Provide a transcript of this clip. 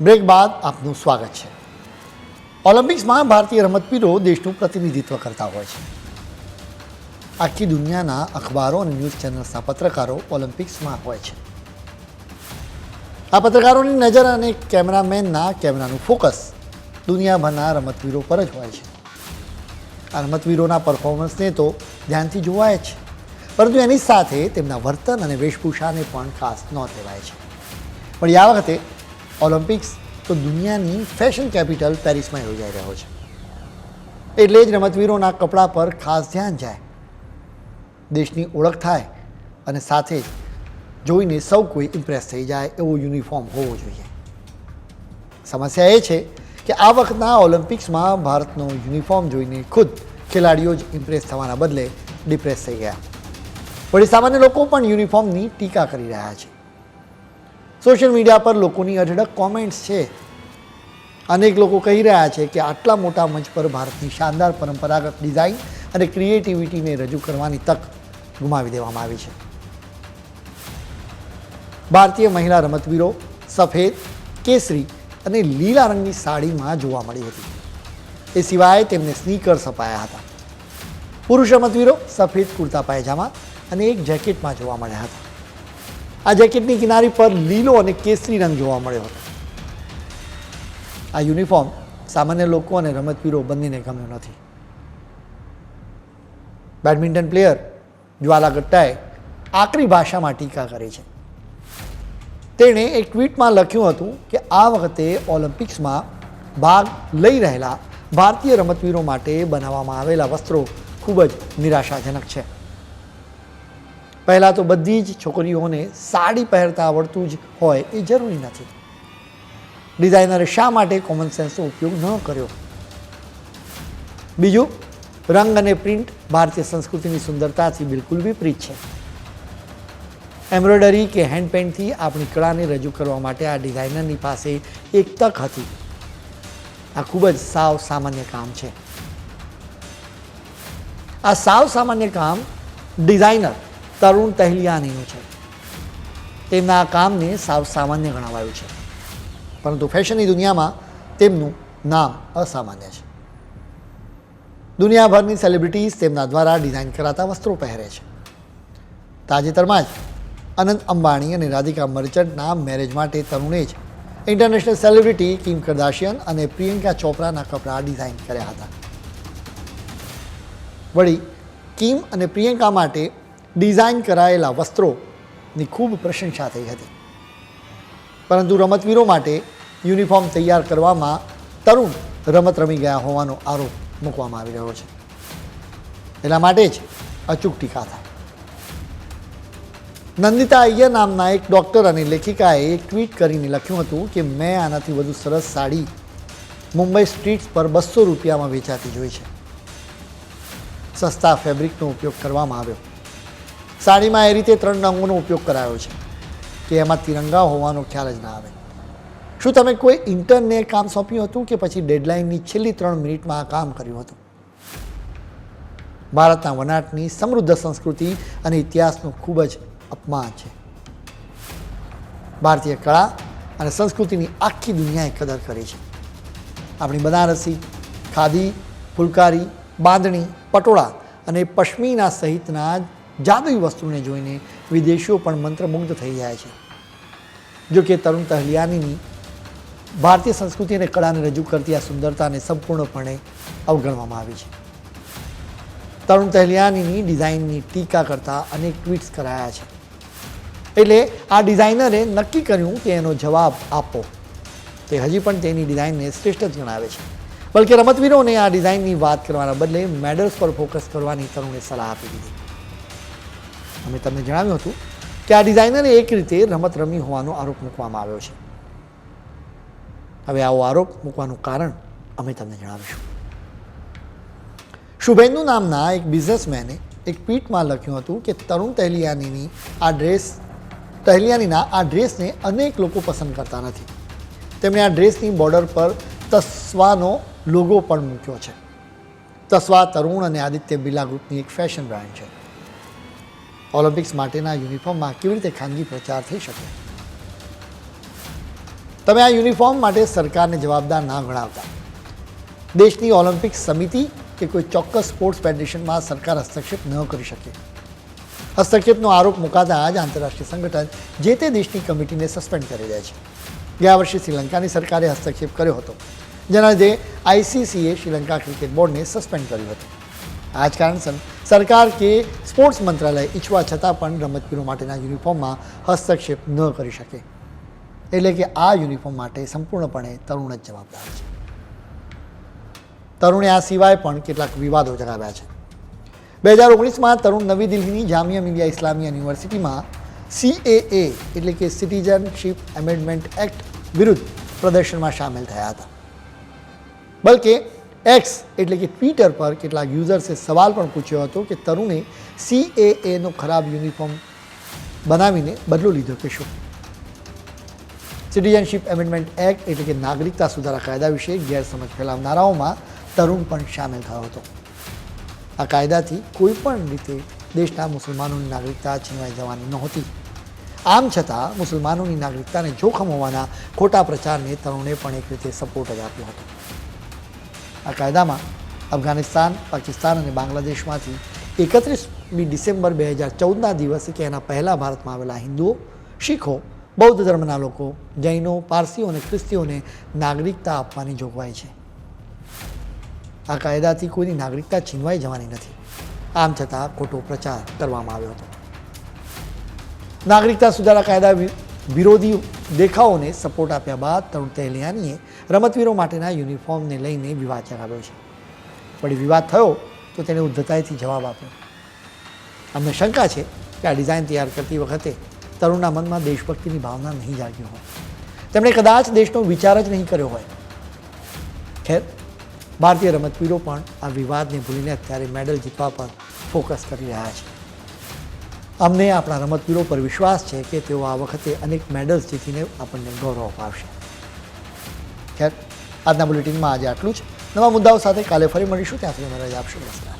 Break બાદ આપનું સ્વાગત છે. ઓલિમ્પિક્સમાં ભારતીય રમતવીરો દેશનું પ્રતિનિધિત્વ કરતા હોય છે. આખી દુનિયાના અખબારો અને ન્યૂઝ ચેનલ્સના પત્રકારો ઓલિમ્પિક્સમાં હોય છે. આ પત્રકારોની નજર અને કેમેરામેનના કેમેરાનું ફોકસ દુનિયાભરના રમતવીરો પર જ હોય છે. આ રમતવીરોના પરફોર્મન્સને તો ધ્યાનથી જોવાય જ છે, પરંતુ એની સાથે તેમના વર્તન અને વેશભૂષાને પણ ખાસ નોંધ લેવાય છે. પણ આ વખતે ઓલિમ્પિક્સ તો દુનિયાની ફેશન કેપિટલ પેરિસમાં યોજાઈ રહ્યો છે, એટલે જ રમતવીરોના કપડાં પર ખાસ ધ્યાન જાય, દેશની ઓળખ થાય અને સાથે જ જોઈને સૌ કોઈ ઇમ્પ્રેસ થઈ જાય એવો યુનિફોર્મ હોવો જોઈએ. સમસ્યા એ છે કે આ વખતના ઓલિમ્પિક્સમાં ભારતનો યુનિફોર્મ જોઈને ખુદ ખેલાડીઓ જ ઇમ્પ્રેસ થવાના બદલે ડિપ્રેસ થઈ ગયા. વળી સામાન્ય લોકો પણ યુનિફોર્મની ટીકા કરી રહ્યા છે. સોશિયલ મીડિયા પર લોકોની અઢળક કોમેન્ટ્સ છે. અનેક લોકો કહી રહ્યા છે કે આટલા મોટા મંચ પર ભારતની શાનદાર પરંપરાગત ડિઝાઇન અને ક્રિએટિવિટીને રજૂ કરવાની તક ગુમાવી દેવામાં આવી છે. ભારતીય મહિલા રમતવીરો સફેદ, કેસરી અને લીલા રંગની સાડીમાં જોવા મળી હતી. એ સિવાય તેમને સ્નીકર્સ અપાયા હતા. પુરુષ રમતવીરો સફેદ કુર્તા પાયજામા અને એક જેકેટમાં જોવા મળ્યા હતા. આ જેકેટની કિનારી પર લીલો અને કેસરી રંગ જોવા મળ્યો હતો. આ યુનિફોર્મ સામાન્ય લોકો અને રમતવીરો બંનેને ગમ્યું નથી. બેડમિન્ટન પ્લેયર જ્વાલા ગુટ્ટાએ આકરી ભાષામાં ટીકા કરી છે. તેણે એક ટ્વીટમાં લખ્યું હતું કે આ વખતે ઓલિમ્પિક્સમાં ભાગ લઈ રહેલા ભારતીય રમતવીરો માટે બનાવવામાં આવેલા વસ્ત્રો ખૂબ જ નિરાશાજનક છે. પહેલાં તો બધી જ છોકરીઓને સાડી પહેરતા આવડતું જ હોય એ જરૂરી નથી. ડિઝાઇનરે શા માટે કોમન સેન્સનો ઉપયોગ ન કર્યો? બીજું, રંગ અને પ્રિન્ટ ભારતીય સંસ્કૃતિની સુંદરતાથી બિલકુલ વિપરીત છે. એમ્બ્રોઇડરી કે હેન્ડ પેઇન્ટથી આપણી કળાને રજૂ કરવા માટે આ ડિઝાઇનરની પાસે એક તક હતી. આ ખૂબ જ સાવ સામાન્ય કામ છે. આ સાવ સામાન્ય કામ ડિઝાઇનર તરુણ તહલિયાનીનું છે. તેમના આ કામને સાવ સામાન્ય ગણાવાયું છે, પરંતુ ફેશનની દુનિયામાં તેમનું નામ અસામાન્ય છે. દુનિયાભરની સેલિબ્રિટીઝ તેમના દ્વારા ડિઝાઇન કરાતા વસ્ત્રો પહેરે છે. તાજેતરમાં જ અનંત અંબાણી અને રાધિકા મર્ચન્ટના મેરેજ માટે તરુણે જ ઇન્ટરનેશનલ સેલિબ્રિટી કિમ કાર્દાશિયન અને પ્રિયંકા ચોપરાના કપડાં ડિઝાઇન કર્યા હતા. વળી કિમ અને પ્રિયંકા માટે ડિઝાઇન કરાયેલા વસ્ત્રોની ખૂબ પ્રશંસા થઈ હતી, પરંતુ રમતવીરો માટે યુનિફોર્મ તૈયાર કરવામાં તરુણ રમત રમી ગયા હોવાનો આરોપ મૂકવામાં આવી રહ્યો છે. એટલા માટે જ અચૂક ટીકા થાય. નંદિતા અય્યર નામના એક ડૉક્ટર અને લેખિકાએ એક ટ્વીટ કરીને લખ્યું હતું કે મેં આનાથી વધુ સરસ સાડી મુંબઈ સ્ટ્રીટ્સ પર 200 રૂપિયામાં વેચાતી જોઈ છે. સસ્તા ફેબ્રિકનો ઉપયોગ કરવામાં આવ્યો. સાડીમાં એ રીતે 3 રંગોનો ઉપયોગ કરાયો છે કે એમાં તિરંગા હોવાનો ખ્યાલ જ ના આવે. શું તમે કોઈ ઇન્ટર્નને કામ સોંપ્યું હતું કે પછી ડેડલાઇનની છેલ્લી 3 મિનિટમાં આ કામ કર્યું હતું? ભારતના વણાટની સમૃદ્ધ સંસ્કૃતિ અને ઇતિહાસનું ખૂબ જ અપમાન છે. ભારતીય કળા અને સંસ્કૃતિની આખી દુનિયાએ કદર કરી છે. આપણી બનારસી, ખાદી, ફુલકારી, બાંધણી, પટોળા અને પશ્મિના સહિતના જાદુઈ વસ્તુને જોઈને વિદેશીઓ પણ મંત્રમુગ્ધ થઈ જાય છે. જો કે તરુણ તહલિયાનીની ભારતીય સંસ્કૃતિ અને કળાને રજૂ કરતી આ સુંદરતાને સંપૂર્ણપણે અવગણવામાં આવી છે. તરુણ તહલિયાનીની ડિઝાઇનની ટીકા કરતા અનેક ટ્વીટ્સ કરાયા છે. એટલે આ ડિઝાઇનરે નક્કી કર્યું કે એનો જવાબ આપો. તે હજી પણ તેની ડિઝાઇનને શ્રેષ્ઠ જ ગણાવે છે. બલકે રમતવીરોને આ ડિઝાઇનની વાત કરવાના બદલે મેડલ્સ પર ફોકસ કરવાની તરુણે સલાહ આપી દીધી. અમે તમને જણાવ્યું હતું કે આ ડિઝાઇનરે એક રીતે રમત રમી હોવાનો આરોપ મૂકવામાં આવ્યો છે. હવે આવો આરોપ મૂકવાનું કારણ અમે તમને જણાવીશું. શુભેન્દુ નામના એક બિઝનેસમેને એક ટ્વીટમાં લખ્યું હતું કે તરુણ તહલિયાનીના આ ડ્રેસને અનેક લોકો પસંદ કરતા નથી. તેમણે આ ડ્રેસની બોર્ડર પર તસ્વાનો લોગો પણ મૂક્યો છે. તસ્વા તરુણ અને આદિત્ય બિરલા ગ્રુપની એક ફેશન બ્રાન્ડ છે. ઓલિમ્પિક્સ માટેના યુનિફોર્મમાં કેવી રીતે ખાનગી પ્રચાર થઈ શકે? તમે આ યુનિફોર્મ માટે સરકારને જવાબદાર ના ગણાવતા. દેશની ઓલિમ્પિક સમિતિ કે કોઈ ચોક્કસ સ્પોર્ટ્સ ફેડરેશનમાં સરકાર હસ્તક્ષેપ ન કરી શકે. હસ્તક્ષેપનો આરોપ મુકાતા જ આંતરરાષ્ટ્રીય સંગઠન જે તે દેશની કમિટીને સસ્પેન્ડ કરી દે છે. ગયા વર્ષે શ્રીલંકાની સરકારે હસ્તક્ષેપ કર્યો હતો, જેના લીધે આઈસીસીએ શ્રીલંકા ક્રિકેટ બોર્ડને સસ્પેન્ડ કર્યું હતું. આ જ કારણસર સરકાર કે સ્પોર્ટ્સ મંત્રાલય ઈચ્છવા છતાં પણ રમતવીરો માટેના યુનિફોર્મમાં હસ્તક્ષેપ ન કરી શકે. એટલે કે આ યુનિફોર્મ માટે સંપૂર્ણપણે તરુણ જ જવાબદાર છે. તરુણે આ સિવાય પણ કેટલાક વિવાદો જગાવ્યા છે. 2019માં તરુણ નવી દિલ્હીની જામિયા મિલિયા ઇસ્લામિયા યુનિવર્સિટીમાં CAA એટલે કે સિટીઝનશીપ એમેન્ડમેન્ટ એક્ટ વિરુદ્ધ પ્રદર્શનમાં સામેલ થયા હતા. બલકે એક્સ એટલે કે ટ્વિટર પર કેટલાક યુઝર્સે સવાલ પણ પૂછ્યો હતો કે તરુણે CAAનો ખરાબ યુનિફોર્મ બનાવીને બદલો લીધો કે શું. સિટીઝનશીપ એમેન્ડમેન્ટ એક્ટ એટલે કે નાગરિકતા સુધારા કાયદા વિશે ગેરસમજ ફેલાવનારાઓમાં તરુણ પણ સામેલ થયો હતો. આ કાયદાથી કોઈ પણ રીતે દેશના મુસલમાનોની નાગરિકતા છીનવાઈ જવાની નહોતી. આમ છતાં મુસલમાનોની નાગરિકતાને જોખમ હોવાના ખોટા પ્રચારને તરુણે પણ એક રીતે સપોર્ટ જ આપ્યો હતો. આ કાયદામાં અફઘાનિસ્તાન, પાકિસ્તાન અને બાંગ્લાદેશમાંથી 31મી ડિસેમ્બર 2014ના દિવસે કે એના પહેલાં ભારતમાં આવેલા હિન્દુઓ, શીખો, બૌદ્ધ ધર્મના લોકો, જૈનો, પારસીઓ અને ખ્રિસ્તીઓને નાગરિકતા આપવાની જોગવાઈ છે. આ કાયદાથી કોઈની નાગરિકતા છીનવાઈ જવાની નથી. આમ છતાં ખોટો પ્રચાર કરવામાં આવ્યો હતો. નાગરિકતા સુધારા કાયદા વિરોધી દેખાવોને સપોર્ટ આપ્યા બાદ તરુણ તહેલિયાનીએ રમતવીરો માટેના યુનિફોર્મને લઈને વિવાદ જગાવ્યો છે. વળી વિવાદ થયો તો તેણે ઉદ્ધતાઈથી જવાબ આપ્યો. અમને શંકા છે કે આ ડિઝાઇન તૈયાર કરતી વખતે તરુણના મનમાં દેશભક્તિની ભાવના નહીં જાગી હોય. તેમણે કદાચ દેશનો વિચાર જ નહીં કર્યો હોય. ખેર, ભારતીય રમતવીરો પણ આ વિવાદને ભૂલીને અત્યારે મેડલ જીતવા પર ફોકસ કરી રહ્યા છે. અમને આપણા રમતવીરો પર વિશ્વાસ છે કે તેઓ આ વખતે અનેક મેડલ્સ જીતીને આપણને ગૌરવ અપાવશે. ખેર, આજના બુલેટિનમાં આજે આટલું જ. નવા મુદ્દાઓ સાથે કાલે ફરી મળીશું. ત્યાં સુધી મને રજા આપશો. નમસ્કાર.